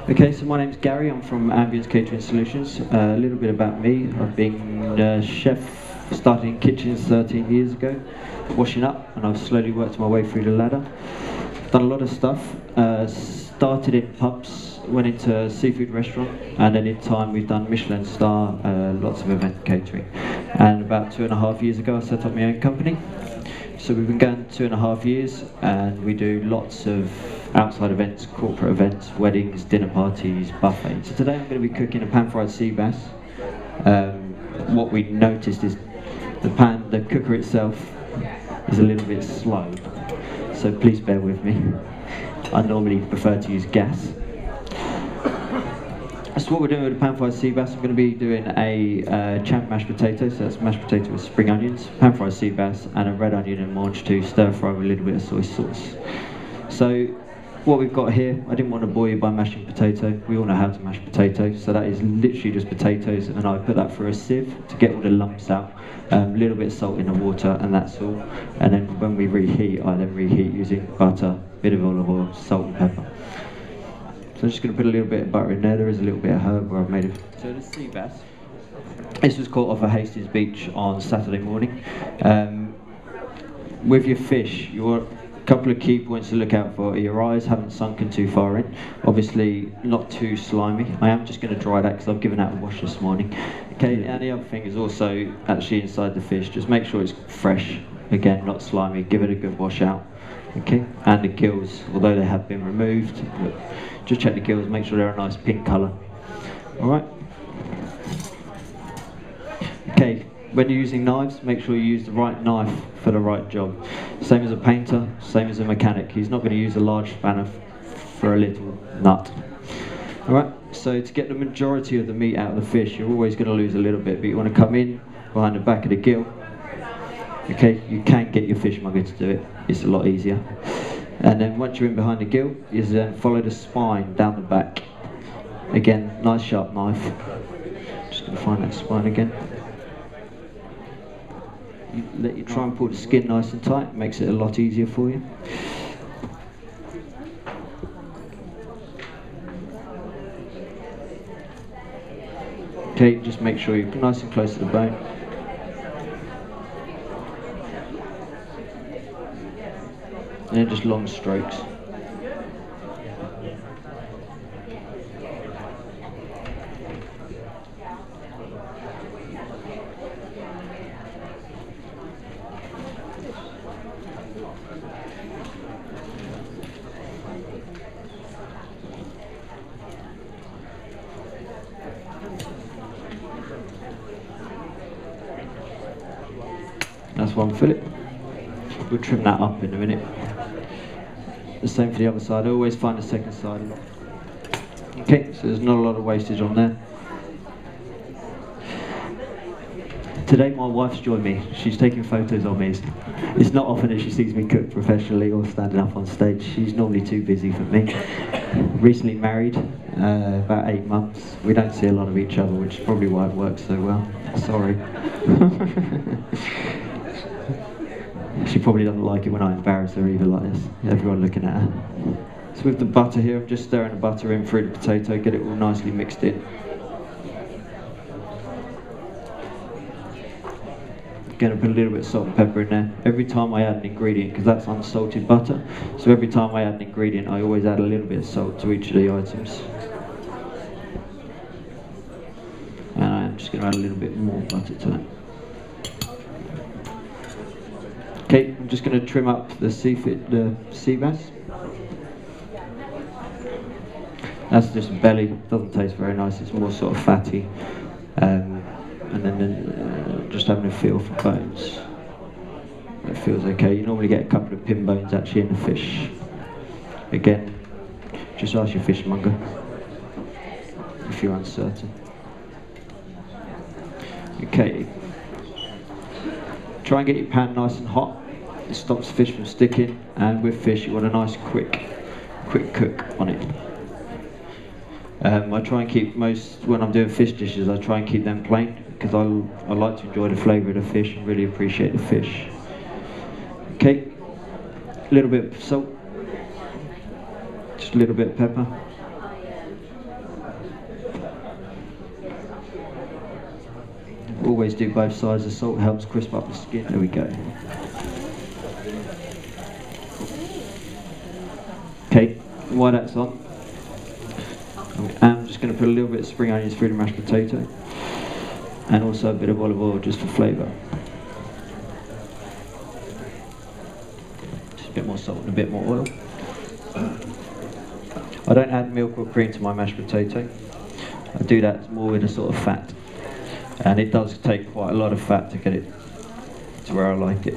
Okay, so my name's Gary, I'm from Ambience Catering Solutions. A little bit about me, I've been a chef, started in kitchens 13 years ago, washing up, and I've slowly worked my way through the ladder. Done a lot of stuff, started in pubs, went into a seafood restaurant, and then in time we've done Michelin star, lots of event catering. And about 2.5 years ago I set up my own company. So we've been going 2.5 years, and we do lots of outside events, corporate events, weddings, dinner parties, buffets. So today I'm going to be cooking a pan-fried sea bass. What we noticed is the cooker itself is a little bit slow, so please bear with me. I normally prefer to use gas. So what we're doing with the pan-fried sea bass, I'm going to be doing a champ mashed potato, so that's mashed potato with spring onions, pan-fried sea bass, and a red onion and mange to stir fry with a little bit of soy sauce. So what we've got here, I didn't want to bore you by mashing potato. We all know how to mash potatoes, so that is literally just potatoes, and I put that through a sieve to get all the lumps out. A little bit of salt in the water, and that's all. And then when we reheat, I then reheat using butter, bit of olive oil, salt and pepper. So I'm just going to put a little bit of butter in there. There is a little bit of herb where I've made it. So the sea bass, this was caught off of Hastings Beach on Saturday morning. With your fish, you want a couple of key points to look out for. Your eyes haven't sunken too far in. Obviously not too slimy. I am just going to dry that because I've given out a wash this morning. Okay, and the other thing is also actually inside the fish. Just make sure it's fresh. Again, not slimy. Give it a good wash out. Okay, and the gills, although they have been removed, just check the gills, make sure they're a nice pink colour. Alright. Okay, when you're using knives, make sure you use the right knife for the right job. Same as a painter, same as a mechanic. He's not going to use a large spanner for a little nut. Alright, so to get the majority of the meat out of the fish, you're always going to lose a little bit, but you want to come in behind the back of the gill. Okay, you can get your fishmonger to do it, it's a lot easier. And then once you're in behind the gill, is then follow the spine down the back. Again, nice sharp knife. Just going to find that spine again. You try and pull the skin nice and tight, makes it a lot easier for you. Okay, just make sure you're nice and close to the bone. And then just long strokes. That's one fillet. We'll trim that up in a minute. The same for the other side. I always find the second side. Okay, so there's not a lot of wastage on there. Today my wife's joined me. She's taking photos of me. It's not often that she sees me cook professionally or standing up on stage. She's normally too busy for me. Recently married, about 8 months. We don't see a lot of each other, which is probably why it works so well. Sorry. She probably doesn't like it when I embarrass her either like this. Everyone looking at her. So with the butter here, I'm just stirring the butter in through the potato, get it all nicely mixed in. Going to put a little bit of salt and pepper in there. Every time I add an ingredient, because that's unsalted butter, so every time I add an ingredient, I always add a little bit of salt to each of the items. And I'm just going to add a little bit more butter to it. Okay, I'm just going to trim up the sea bass. That's just belly, doesn't taste very nice, it's more sort of fatty. And then just having a feel for bones. It feels okay. You normally get a couple of pin bones actually in the fish. Again, just ask your fishmonger if you're uncertain. Okay. Try and get your pan nice and hot. It stops fish from sticking, and with fish you want a nice quick cook on it. I try and keep when I'm doing fish dishes, I try and keep them plain because I like to enjoy the flavour of the fish and really appreciate the fish. Okay, a little bit of salt, just a little bit of pepper. Always do both sides. The salt helps crisp up the skin. There we go. Okay, while that's on, I'm just going to put a little bit of spring onions through the mashed potato, and also a bit of olive oil just for flavour. Just a bit more salt and a bit more oil. I don't add milk or cream to my mashed potato. I do that more with a sort of fat, and it does take quite a lot of fat to get it to where I like it.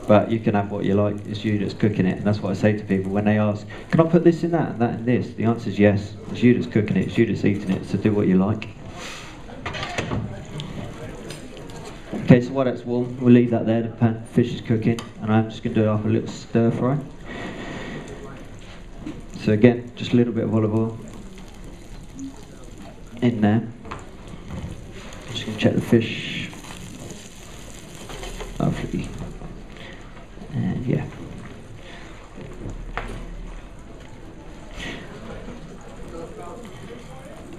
But you can have what you like, it's you that's cooking it, and that's what I say to people when they ask, can I put this in that and that in this? The answer is yes, it's you that's cooking it, it's you that's eating it, so do what you like. Okay, so while that's warm, we'll leave that there, the fish is cooking, and I'm just going to do it up a little stir fry. So again, just a little bit of olive oil in there. Just going to check the fish. Lovely. And yeah.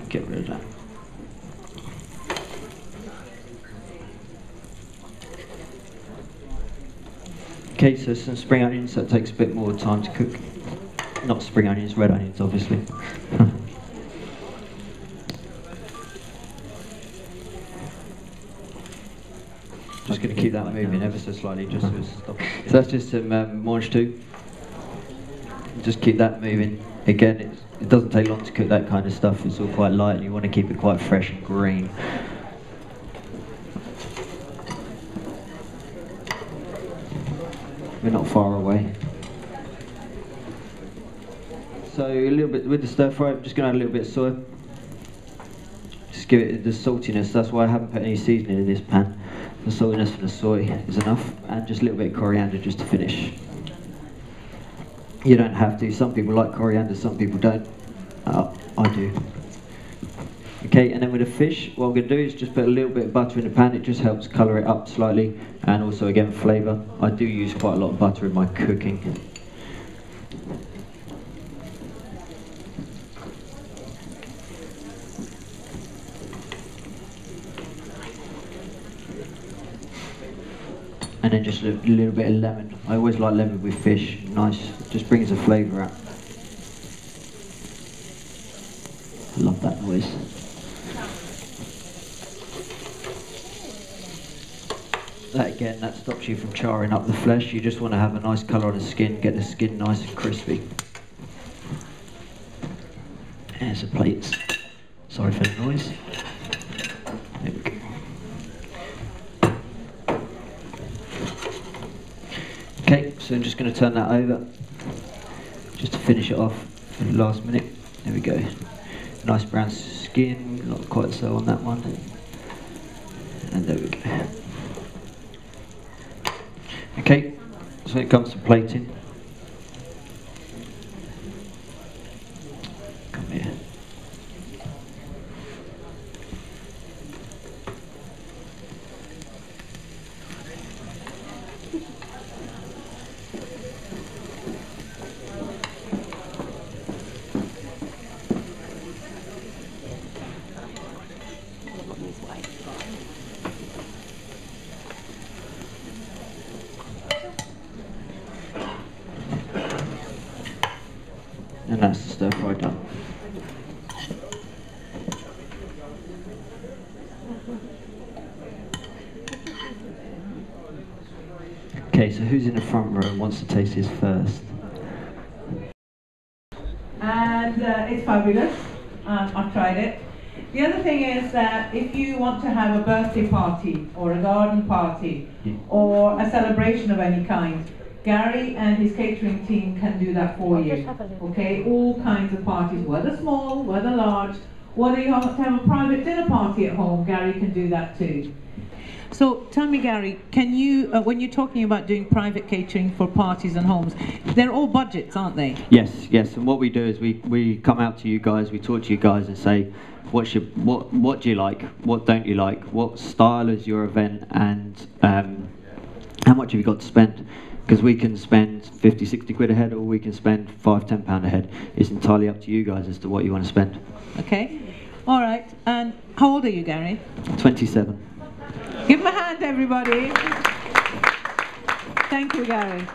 Get rid of that. Okay, so some spring onions, that takes a bit more time to cook. Not spring onions, red onions obviously. Just going to keep that moving ever so slightly, just so it's stopping. So that's just some mange tout. Just keep that moving. Again, it doesn't take long to cook that kind of stuff. It's all quite light, and you want to keep it quite fresh and green. We're not far away. So a little bit with the stir fry, I'm just going to add a little bit of soy. Just give it the saltiness. That's why I haven't put any seasoning in this pan. The saltiness from the soy is enough, and just a little bit of coriander just to finish. You don't have to. Some people like coriander, some people don't. I do. Okay, and then with the fish, what I'm going to do is just put a little bit of butter in the pan. It just helps colour it up slightly, and also again flavour. I do use quite a lot of butter in my cooking. And then just a little bit of lemon. I always like lemon with fish. Nice, just brings the flavour out. I love that noise. That again, that stops you from charring up the flesh. You just want to have a nice colour on the skin, get the skin nice and crispy. There's the plates. Sorry for the noise. There we go. Okay, so I'm just going to turn that over, just to finish it off for the last minute. There we go. Nice brown skin, not quite so on that one. And there we go. Okay, so when it comes to plating, come here. And that's the stir fry done. Okay, so who's in the front row and wants to taste this first? And it's fabulous. I've tried it. The other thing is that if you want to have a birthday party or a garden party or a celebration of any kind, Gary and his catering team can do that for you. Okay, all kinds of parties, whether small, whether large, whether you want to have a private dinner party at home, Gary can do that too. So tell me, Gary, can you, when you're talking about doing private catering for parties and homes, they're all budgets, aren't they? Yes, yes. And what we do is we come out to you guys, we talk to you guys and say, what do you like? What don't you like? What style is your event? And how much have you got to spend? Because we can spend 50, 60 quid a head, or we can spend £5, £10 a head. It's entirely up to you guys as to what you want to spend. Okay. All right, and how old are you, Gary? 27. Give him a hand, everybody. Thank you, Gary.